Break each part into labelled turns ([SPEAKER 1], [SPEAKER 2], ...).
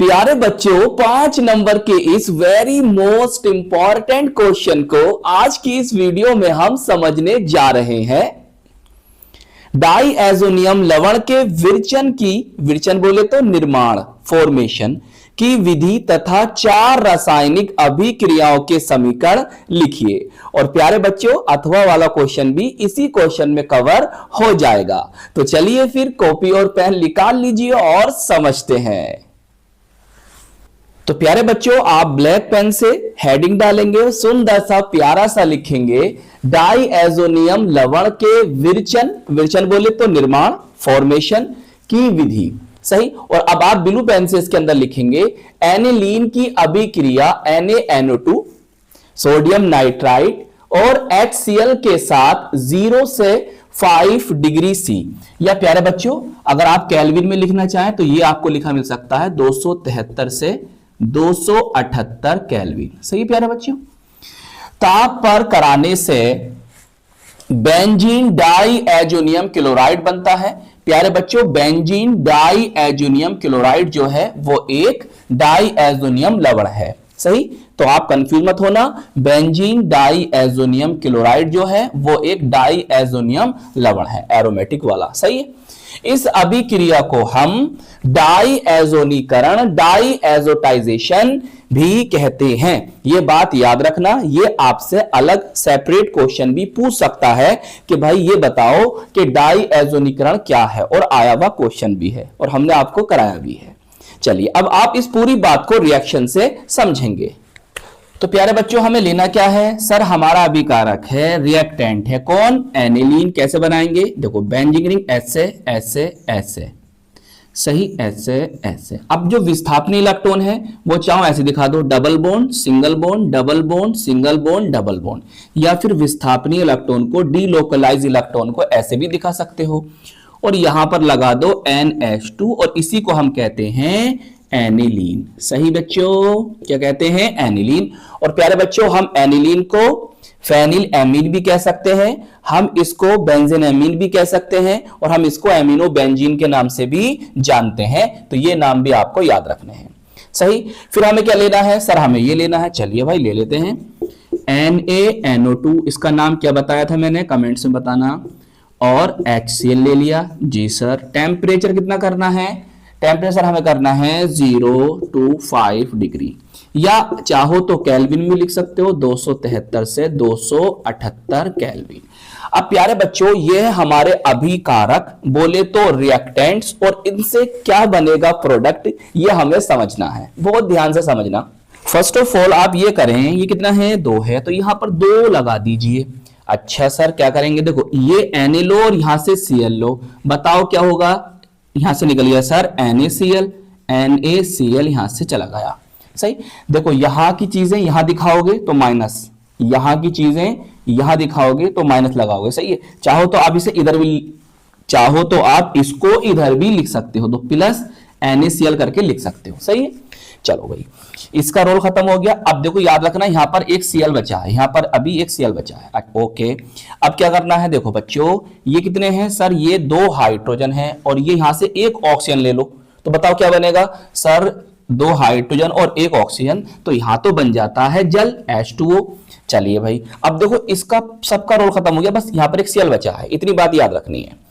[SPEAKER 1] प्यारे बच्चों 5 नंबर के इस वेरी मोस्ट इंपॉर्टेंट क्वेश्चन को आज की इस वीडियो में हम समझने जा रहे हैं। डाइएजोनियम लवण के विरचन बोले तो निर्माण फॉर्मेशन की विधि तथा 4 रासायनिक अभिक्रियाओं के समीकरण लिखिए। और प्यारे बच्चों अथवा वाला क्वेश्चन भी इसी क्वेश्चन में कवर हो जाएगा। तो चलिए फिर कॉपी और पेन निकाल लीजिए और समझते हैं। तो प्यारे बच्चों आप ब्लैक पेन से हेडिंग डालेंगे, सुंदर सा प्यारा सा लिखेंगे डाइएजोनियम लवण के विरचन बोले तो निर्माण फॉर्मेशन की विधि। सही। और अब आप ब्लू पेन से इसके अंदर लिखेंगे एनिलीन की अभिक्रिया NaNO2 सोडियम नाइट्राइट और HCl के साथ 0 से 5 डिग्री C। या प्यारे बच्चों अगर आप केल्विन में लिखना चाहें तो ये आपको लिखा मिल सकता है 273 से 278 केल्विन। सही प्यारे बच्चों। ताप पर कराने से बेंजीन डाइएजोनियम क्लोराइड बनता है। प्यारे बच्चों बेंजीन डाइएजोनियम क्लोराइड जो है वो एक डाइएजोनियम लवण है। सही। तो आप कंफ्यूज मत होना, बेंजीन डाइएजोनियम क्लोराइड जो है वो एक डाइएजोनियम लवण है, एरोमेटिक वाला। सही है। इस अभिक्रिया को हम डाइएजोनीकरण डाइएजोटाइजेशन भी कहते हैं। यह बात याद रखना, यह आपसे अलग सेपरेट क्वेश्चन भी पूछ सकता है कि भाई ये बताओ कि डाइएजोनीकरण क्या है, और आया हुआ क्वेश्चन भी है और हमने आपको कराया भी है। चलिए अब आप इस पूरी बात को रिएक्शन से समझेंगे। तो प्यारे बच्चों हमें लेना क्या है, सर हमारा अभिकारक है, रिएक्टेंट है कौन, एनिलीन। कैसे बनाएंगे, देखो बेंजीन रिंग ऐसे ऐसे ऐसे, सही, ऐसे ऐसे। अब जो विस्थापनी इलेक्ट्रॉन है वो चाहो ऐसे दिखा दो, double bond single bond double bond single bond double bond, या फिर विस्थापनी इलेक्ट्रॉन को डीलोकलाइज इलेक्ट्रॉन को ऐसे भी दिखा सकते हो। और यहां पर लगा दो NH2 और इसी को हम कहते हैं एनिलीन। सही बच्चों, क्या कहते हैं, एनिलीन। और प्यारे बच्चों हम एनिलीन को फेनिल एमीन भी कह सकते हैं, हम इसको बेंजीन एमीन भी कह सकते हैं, और हम इसको एमिनो बेंजीन के नाम से भी जानते हैं। तो ये नाम भी आपको याद रखने हैं। सही। फिर हमें क्या लेना है, सर हमें ये लेना है, चलिए भाई ले लेते हैं NaNO2। इसका नाम क्या बताया था मैंने, कमेंट्स में बताना। और HCl ले लिया जी सर। टेम्परेचर कितना करना है, टेम्परेचर हमें करना है 0 to 5 डिग्री, या चाहो तो केल्विन में लिख सकते हो 273 से 278 केल्विन। अब प्यारे बच्चों ये हमारे अभिकारक बोले तो रिएक्टेंट्स, और इनसे क्या बनेगा प्रोडक्ट ये हमें समझना है, बहुत ध्यान से समझना। फर्स्ट ऑफ ऑल आप ये करें, ये कितना है 2 है, तो यहां पर 2 लगा दीजिए। अच्छा सर क्या करेंगे, देखो ये Na लो और यहां से Cl लो, बताओ क्या होगा, यहां से निकल गया सर NaCl, NaCl यहां से चला गया। सही। देखो यहां की चीजें यहां दिखाओगे तो माइनस, यहां की चीजें यहां दिखाओगे तो माइनस लगाओगे। सही है। चाहो तो आप इसे इधर भी, चाहो तो आप इसको इधर भी लिख सकते हो, तो प्लस NaCl करके लिख सकते हो। सही है। चलो भाई इसका रोल खत्म हो गया। अब देखो याद रखना यहां पर एक Cl बचा है, यहां पर अभी एक Cl बचा है। ओके अब क्या करना है, देखो बच्चों ये कितने हैं सर, ये 2 हाइड्रोजन है, और ये यहां से एक ऑक्सीजन ले लो, तो बताओ क्या बनेगा सर, 2 हाइड्रोजन और 1 ऑक्सीजन, तो यहां तो बन जाता है जल H2O। चलिए भाई अब देखो इसका सबका रोल खत्म हो गया, बस यहां पर एक Cl बचा है, इतनी बात याद रखनी है।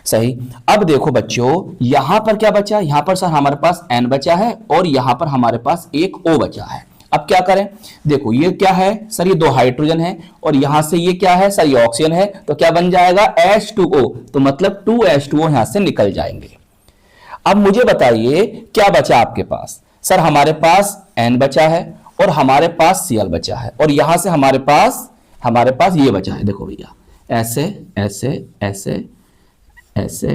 [SPEAKER 1] सही। अब देखो बच्चों यहां पर क्या बचा, यहां पर सर हमारे पास N बचा है और यहां पर हमारे पास एक O बचा है। अब क्या करें, देखो ये क्या है सर, ये 2 हाइड्रोजन है, और यहां से ये क्या है सर, ये ऑक्सीजन है, तो क्या बन जाएगा H2O, तो मतलब 2H2O यहां से निकल जाएंगे। अब मुझे बताइए क्या बचा आपके पास, सर हमारे पास N बचा है और हमारे पास Cl बचा है, और यहां से हमारे पास ये बचा है, देखो भैया ऐसे ऐसे ऐसे ऐसे,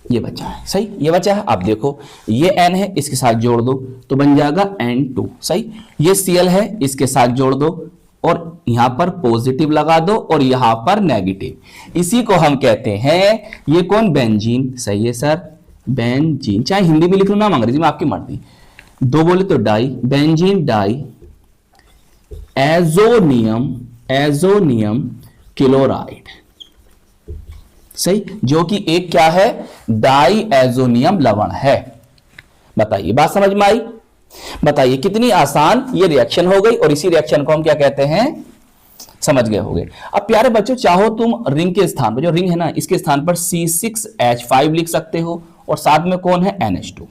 [SPEAKER 1] ये बचा है। सही, ये बचा है। अब देखो ये N है, इसके साथ जोड़ दो तो बन जाएगा N2। सही। ये Cl है, इसके साथ जोड़ दो और यहां पर पॉजिटिव लगा दो और यहां पर नेगेटिव, इसी को हम कहते हैं ये कौन, बेंजीन। सही है सर, बेंजीन, चाहे हिंदी में लिख लो ना अंग्रेजी में आपकी मर्जी, 2 बोले तो di, benzene diazonium chloride. सही, जो कि एक क्या है, डाइएजोनियम लवण है। बताइए बात समझ में आई? बताइए कितनी आसान ये रिएक्शन हो गई, और इसी रिएक्शन को हम क्या कहते हैं, समझ गए होंगे। अब प्यारे बच्चों, चाहो तुम रिंग के स्थान पर, जो रिंग है ना, इसके स्थान पर C6H5 लिख सकते हो, और साथ में कौन है, NH2।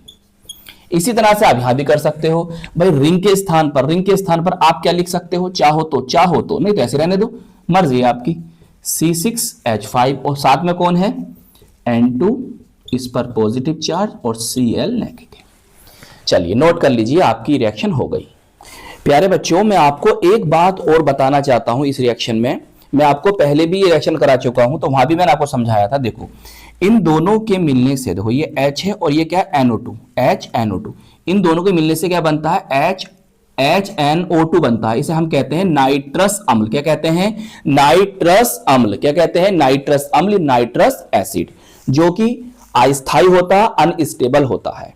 [SPEAKER 1] इसी तरह से आप यहां भी कर सकते हो भाई, रिंग के स्थान पर आप क्या लिख सकते हो, चाहो तो, नहीं तो ऐसे रहने दो, मर्जी है आपकी, C6H5 और साथ में कौन है, N2, इस पर पॉजिटिव चार्ज और Cl नेगेटिव। चलिए नोट कर लीजिए, आपकी रिएक्शन हो गई। प्यारे बच्चों, मैं आपको एक बात और बताना चाहता हूं इस रिएक्शन में। मैं आपको पहले भी ये रिएक्शन करा चुका हूं, तो वहां भी मैंने आपको समझाया था। देखो इन दोनों के मिलने से, देखो ये H है और ये क्या है, NO2, HNO2, इन दोनों के मिलने से क्या बनता है, HNO2 बनता है। इसे हम कहते हैं नाइट्रस अम्ल। क्या कहते हैं, नाइट्रस अम्ल। क्या कहते हैं, नाइट्रस अम्ल, नाइट्रस एसिड, जो कि अस्थायी होता है, अनस्टेबल होता है।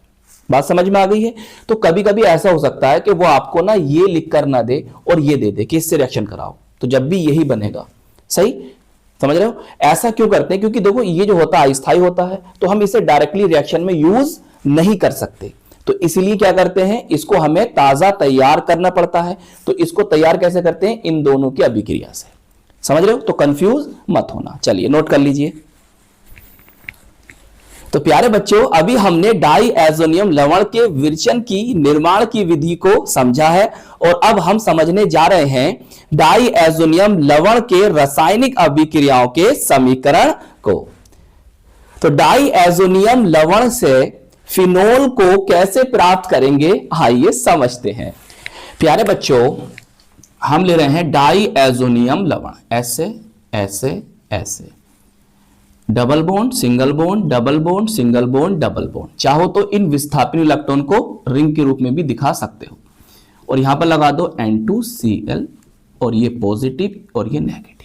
[SPEAKER 1] बात समझ में आ गई है? तो कभी कभी ऐसा हो सकता है कि वो आपको ना ये लिख कर ना दे और ये दे दे कि इससे रिएक्शन कराओ, तो जब भी यही बनेगा। सही समझ रहे हो? ऐसा क्यों करते हैं? क्योंकि देखो ये जो होता है अस्थायी होता है, तो हम इसे डायरेक्टली रिएक्शन में यूज नहीं कर सकते, तो इसलिए क्या करते हैं, इसको हमें ताजा तैयार करना पड़ता है। तो इसको तैयार कैसे करते हैं, इन दोनों की अभिक्रिया से। समझ रहे हो? तो कंफ्यूज मत होना। चलिए नोट कर लीजिए। तो प्यारे बच्चों, अभी हमने डाइएजोनियम लवण के विरचन की, निर्माण की विधि को समझा है, और अब हम समझने जा रहे हैं डाइएजोनियम लवण के रासायनिक अभिक्रियाओं के समीकरण को। तो डाइएजोनियम लवण से फिनोल को कैसे प्राप्त करेंगे, आइए समझते हैं। प्यारे बच्चों, हम ले रहे हैं डाइएजोनियम लवण, ऐसे ऐसे ऐसे, double bond single bond, double bond single bond, double bond. चाहो तो इन विस्थापन इलेक्ट्रॉन को रिंग के रूप में भी दिखा सकते हो, और यहां पर लगा दो N2Cl, और ये पॉजिटिव और ये नेगेटिव।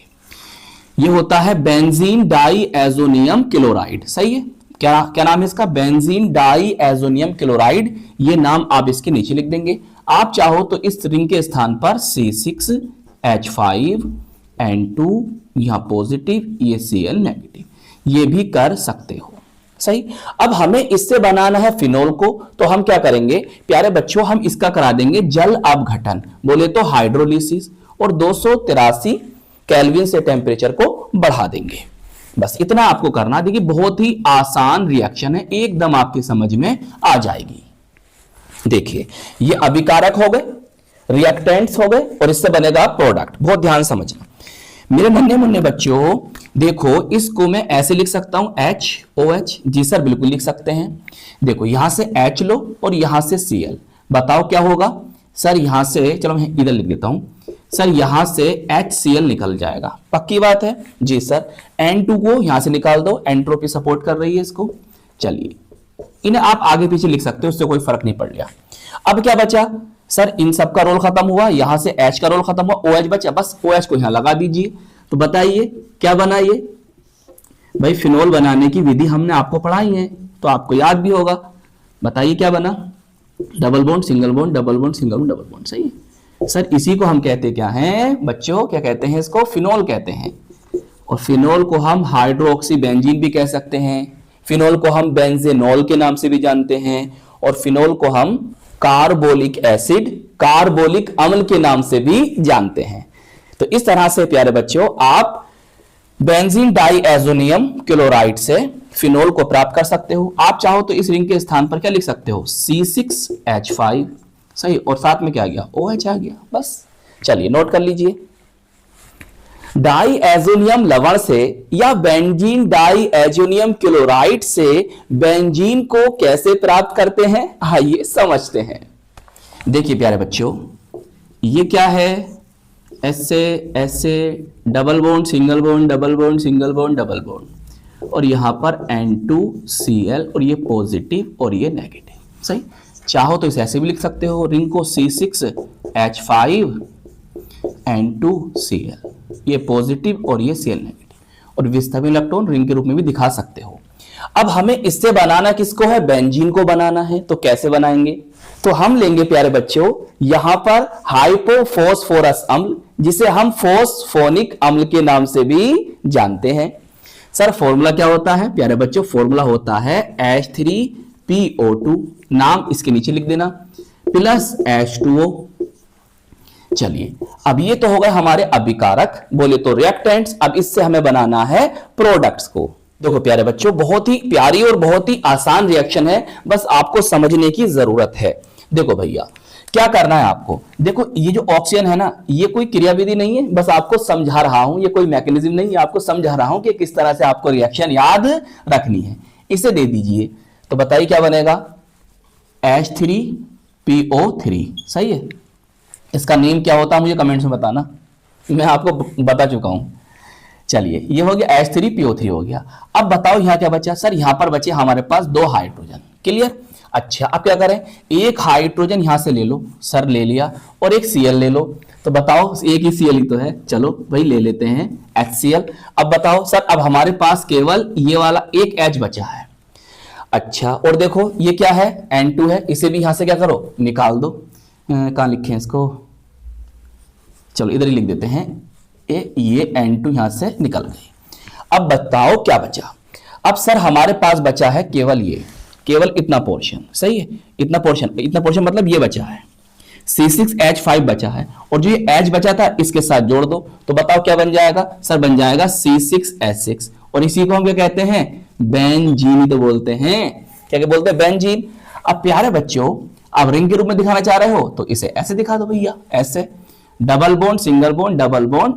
[SPEAKER 1] ये होता है बेंजीन डाइएजोनियम क्लोराइड। सही है? क्या नाम है इसका, बेंजीन डाइएजोनियम क्लोराइड। ये नाम आप इसके नीचे लिख देंगे। आप चाहो तो इस रिंग के स्थान पर C6H5, N2 यहां पॉजिटिव, ये Cl नेगेटिव, ये भी कर सकते हो। सही। अब हमें इससे बनाना है फिनोल को, तो हम क्या करेंगे प्यारे बच्चों, हम इसका करा देंगे जल अपघटन, बोले तो हाइड्रोलिसिस, और 283 केल्विन से टेम्परेचर को बढ़ा देंगे। बस इतना आपको करना। देखिए बहुत ही आसान रिएक्शन है, एकदम आपकी समझ में आ जाएगी। देखिए ये अभिकारक हो गए, रिएक्टेंट्स हो गए, और इससे बनेगा प्रोडक्ट। बहुत ध्यान समझना मेरे नन्हे मुन्ने बच्चों। देखो इसको मैं ऐसे लिख सकता हूं HOH। जी सर बिल्कुल लिख सकते हैं। देखो यहां से H लो और यहां से Cl, बताओ क्या होगा सर। यहां से, चलो मैं इधर लिख देता हूं सर, यहां से HCl निकल जाएगा, पक्की बात है? जी सर। N2 को यहां से निकाल दो, एंट्रोपी सपोर्ट कर रही है इसको। चलिए इन्हें आप आगे पीछे लिख सकते हो, उससे कोई फर्क नहीं पड़ गया। अब क्या बचा सर, इन सब का रोल खत्म हुआ, यहां से H का रोल खत्म हुआ, OH बचा, बस OH को यहां लगा दीजिए। तो बताइए क्या बना ये भाई, फिनोल बनाने की विधि हमने आपको पढ़ाई है, तो आपको याद भी होगा। बताइए क्या बना, double bond single bond, double bond single bond, double bond. सही है सर। इसी को हम कहते क्या हैं बच्चों, क्या कहते हैं इसको, फिनोल कहते हैं। और फिनोल को हम हाइड्रोक्सी बेंजीन भी कह सकते हैं, फिनोल को हम बेंजेनॉल के नाम से भी जानते हैं, और फिनोल को हम कार्बोलिक एसिड, कार्बोलिक अम्ल के नाम से भी जानते हैं। तो इस तरह से प्यारे बच्चों आप बेंजीन डाइएजोनियम क्लोराइड से फिनोल को प्राप्त कर सकते हो। आप चाहो तो इस रिंग के स्थान पर क्या लिख सकते हो, C6H5। सही, और साथ में क्या आ गया, OH आ गया, बस। चलिए नोट कर लीजिए। डाइएजोनियम लवण से या बेंजीन डाइएजोनियम क्लोराइड से बेंजीन को कैसे प्राप्त करते हैं, आइए समझते हैं। देखिए प्यारे बच्चों, ये क्या है, ऐसे ऐसे, double bond single bond, double bond single bond, double bond, और यहां पर N2Cl, और ये पॉजिटिव और ये नेगेटिव। सही। चाहो तो इसे ऐसे भी लिख सकते हो, रिंग को C6H5, N2Cl, ये पॉजिटिव और ये Cl नेगेटिव, और विस्थापन इलेक्ट्रॉन रिंग के रूप में भी दिखा सकते हो। अब हमें इससे बनाना किसको है, बेंजीन को बनाना है। तो कैसे बनाएंगे, तो हम लेंगे प्यारे बच्चों यहां पर हाइपोफॉस्फोरस अम्ल, जिसे हम फोस्फोनिक अम्ल के नाम से भी जानते हैं। सर फॉर्मूला क्या होता है प्यारे बच्चों? फॉर्मूला होता है H3PO2, नाम इसके नीचे लिख देना, प्लस H2O। चलिए अब ये तो हो गए हमारे अभिकारक, बोले तो रिएक्टेंट्स। अब इससे हमें बनाना है प्रोडक्ट्स को। देखो प्यारे बच्चों, बहुत ही प्यारी और बहुत ही आसान रिएक्शन है, बस आपको समझने की जरूरत है। देखो भैया क्या करना है आपको, देखो ये जो ऑक्सीजन है ना, ये कोई क्रियाविधि नहीं है, बस आपको समझा रहा हूं, ये कोई मैकेनिज्म नहीं है, आपको समझा रहा हूं कि किस तरह से आपको रिएक्शन याद रखनी है। इसे दे दीजिए तो बताइए क्या बनेगा? H3PO3। सही है। इसका नेम क्या होता है मुझे कमेंट्स में बताना, मैं आपको बता चुका हूं। चलिए ये हो गया H3PO3 हो गया। अब बताओ यहां क्या बचा? सर यहां पर बचे हमारे पास 2 हाइड्रोजन। क्लियर? अच्छा अब क्या करें, एक हाइड्रोजन यहां से ले लो, सर ले लिया, और एक Cl ले लो। तो बताओ एक ही Cl ही तो है, चलो भाई ले लेते हैं HCl। अब बताओ सर, अब हमारे पास केवल ये वाला एक H बचा है। अच्छा और देखो ये क्या है? N2 है, इसे भी यहां से क्या करो, निकाल दो। कहां लिखे इसको? चलो इधर ही लिख देते हैं, ये N2 यहां से निकल गई। अब बताओ क्या बचा? अब सर हमारे पास बचा है केवल ये, केवल इतना पोर्शन। सही है, इतना पोर्शन मतलब ये बचा है, C6H5 बचा है, और जो ये H बचा था इसके साथ जोड़ दो तो बताओ क्या बन जाएगा? सर बन जाएगा C6H6, और इसी को हम क्या कहते हैं? बेंजीन तो बोलते हैं। क्या क्या बोलते हैं? बेंजीन। अब प्यारे बच्चों, अब रिंग के रूप में दिखाना चाह रहे हो तो इसे ऐसे दिखा दो भैया, ऐसे double bond single bond double bond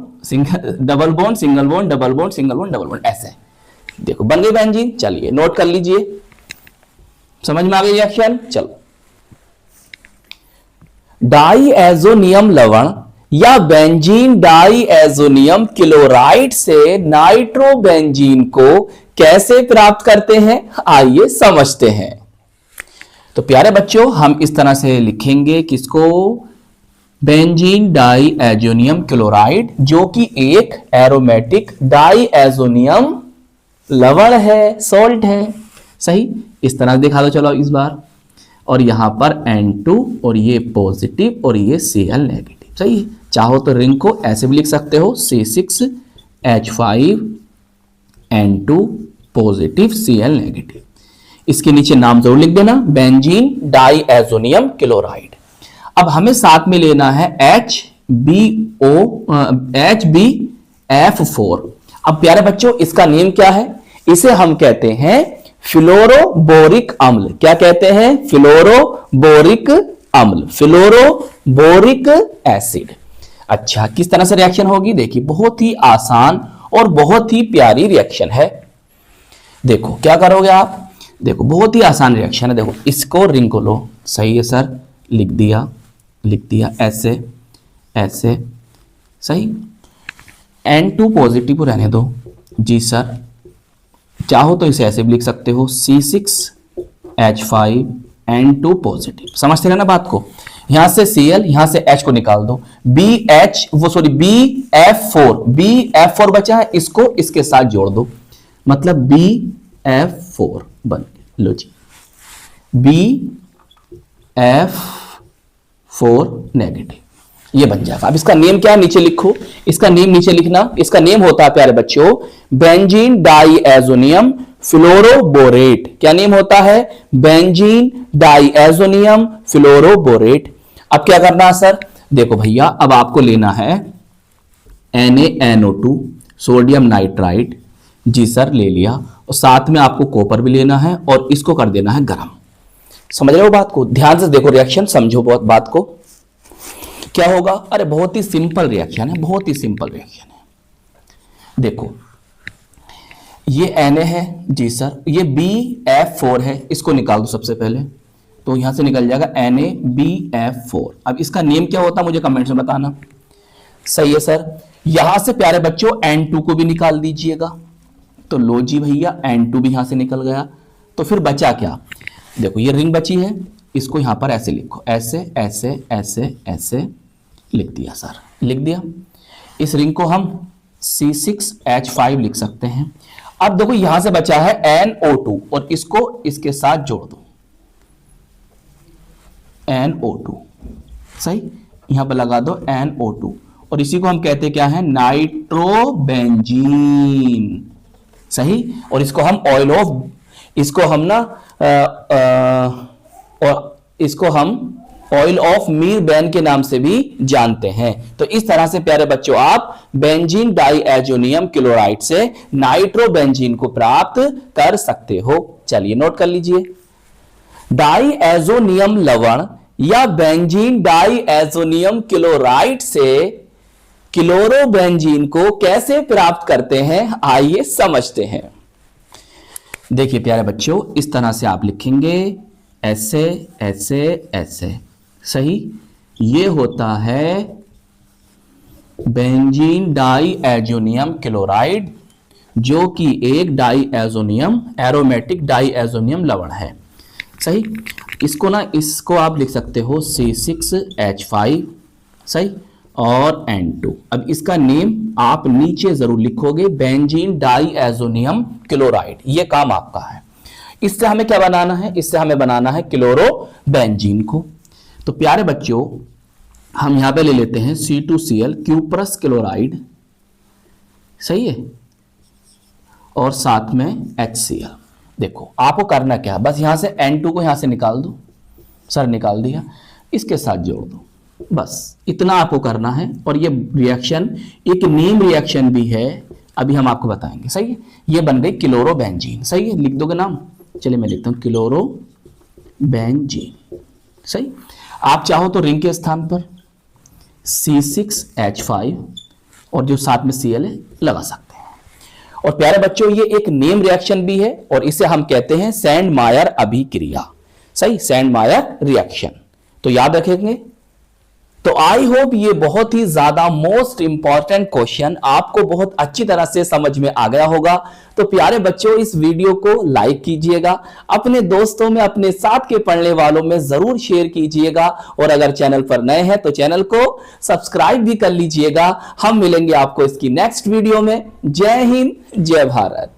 [SPEAKER 1] double bond single bond double bond single bond double bond, ऐसे देखो बन गई बेंजीन। चलिए नोट कर लीजिए, समझ में आ गई रिएक्शन। चलो डाईएजोनियम लवण या बेंजीन डाईएजोनियम क्लोराइड से नाइट्रोबेंजीन को कैसे प्राप्त करते हैं, आइए समझते हैं। तो प्यारे बच्चों हम इस तरह से लिखेंगे किसको? बेंजीन डाईएजोनियम क्लोराइड, जो कि एक एरोमेटिक डाईएजोनियम लवण है, सॉल्ट है। सही, इस तरह से दिखा दो चलो इस बार। और यहां पर N2 और ये पॉजिटिव और ये Cl नेगेटिव। सही है, चाहो तो रिंग को ऐसे भी लिख सकते हो, C6H5 N2 positive Cl negative. इसके नीचे नाम जरूर लिख देना, बेंजीन डाईएजोनियम क्लोराइड। अब हमें साथ में लेना है HbF4। अब प्यारे बच्चों इसका नेम क्या है? इसे हम कहते हैं फ्लोरोबोरिक अम्ल। क्या कहते हैं? फ्लोरोबोरिक अम्ल, फ्लोरोबोरिक एसिड। अच्छा किस तरह से रिएक्शन होगी? देखिए बहुत ही आसान और बहुत ही प्यारी रिएक्शन है। देखो क्या करोगे आप? देखो बहुत ही आसान रिएक्शन है। देखो इसको रिंग को लो। सही है सर, लिख दिया ऐसे ऐसे। सही, N2 पॉजिटिव रहने दो जी सर, चाहो तो इसे ऐसे भी लिख सकते हो, C6H5 N2 पॉजिटिव। समझते रहना बात को। यहां से Cl, यहां से H को निकाल दो, BF4 बचा है, इसको इसके साथ जोड़ दो, मतलब BF4 बन लो जी, BF4 नेगेटिव, ये बन जाएगा। अब इसका नेम क्या है नीचे लिखो, इसका नेम नीचे लिखना। इसका नेम होता है प्यारे बच्चों बेंजीन डाईएजोनियम फ्लोरोबोरेट। क्या नेम होता है? Benzene diazonium fluoroborate. अब क्या करना है सर? देखो भैया अब आपको लेना है NaNO2 सोडियम नाइट्राइड। जी सर ले लिया, और साथ में आपको कॉपर भी लेना है और इसको कर देना है गर्म। समझ रहे हो बात को? ध्यान से देखो रिएक्शन, समझो बहुत बात को। क्या होगा? अरे बहुत ही सिंपल रिएक्शन है, बहुत ही सिंपल रिएक्शन है। देखो ये Na है जी सर, ये BF4 है, इसको निकाल दो सबसे पहले, तो यहां से निकल जाएगा NaBF4। अब इसका नेम क्या होता है मुझे कमेंट्स में बताना। सही है सर, यहां से प्यारे बच्चों N2 को भी निकाल दीजिएगा। तो लो जी भैया N2 भी यहां से निकल गया, तो फिर बचा क्या? देखो ये रिंग बची है, इसको यहां पर ऐसे लिखो, ऐसे ऐसे ऐसे ऐसे लिख दिया सर, लिख दिया। इस रिंग को हम C6H5 लिख सकते हैं। अब देखो यहां से बचा है NO2 और इसको इसके साथ जोड़ दो, NO2। सही, यहां पर लगा दो NO2 और इसी को हम कहते क्या है? नाइट्रोबेंजीन। सही। और इसको हम ऑयल ऑफ मीरबेन के नाम से भी जानते हैं। तो इस तरह से प्यारे बच्चों आप बेंजीन डाइएजोनियम क्लोराइड से नाइट्रोबेंजीन को प्राप्त कर सकते हो। चलिए नोट कर लीजिए, डाइएजोनियम लवण या बेंजीन डाइएजोनियम क्लोराइड से क्लोरोबेंजीन को कैसे प्राप्त करते हैं, आइए समझते हैं। देखिए प्यारे बच्चों, इस तरह से आप लिखेंगे ऐसे ऐसे ऐसे, सही। ये होता है बेंजीन डाइएजोनियम क्लोराइड, जो कि एक डाइएजोनियम एरोमेटिक डाइएजोनियम लवण है, सही। इसको आप लिख सकते हो C6H5, सही, और N2। अब इसका नेम आप नीचे जरूर लिखोगे, बेंजीन डाइएजोनियम क्लोराइड। ये काम आपका है। इससे हमें क्या बनाना है, इससे हमें बनाना है क्लोरोबेंजीन को। तो प्यारे बच्चों हम यहां पे ले लेते हैं C2Cl क्यूप्रस क्लोराइड, सही है, और साथ में HCl। देखो आपको करना क्या है, बस यहां से N2 को यहां से निकाल दो, सर निकाल दिया, इसके साथ जोड़ दो, बस इतना आपको करना है। और ये रिएक्शन एक नीम रिएक्शन भी है, अभी हम आपको बताएंगे, सही है। ये बन गई क्लोरोबेंजीन, सही है, लिख दोगे नाम। चलिए मैं लिखता हूं क्लोरोबेंजीन, सही। आप चाहो तो रिंग के स्थान पर C6H5 और जो साथ में Cl है लगा सकते हैं। और प्यारे बच्चों ये एक नेम रिएक्शन भी है और इसे हम कहते हैं सैंडमायर अभिक्रिया, सही, सैंडमायर रिएक्शन। तो याद रखेंगे। तो आई होप ये बहुत ही ज्यादा मोस्ट इंपॉर्टेंट क्वेश्चन आपको बहुत अच्छी तरह से समझ में आ गया होगा। तो प्यारे बच्चों इस वीडियो को लाइक कीजिएगा, अपने दोस्तों में, अपने साथ के पढ़ने वालों में जरूर शेयर कीजिएगा, और अगर चैनल पर नए हैं तो चैनल को सब्सक्राइब भी कर लीजिएगा। हम मिलेंगे आपको इसकी नेक्स्ट वीडियो में। जय हिंद, जय भारत।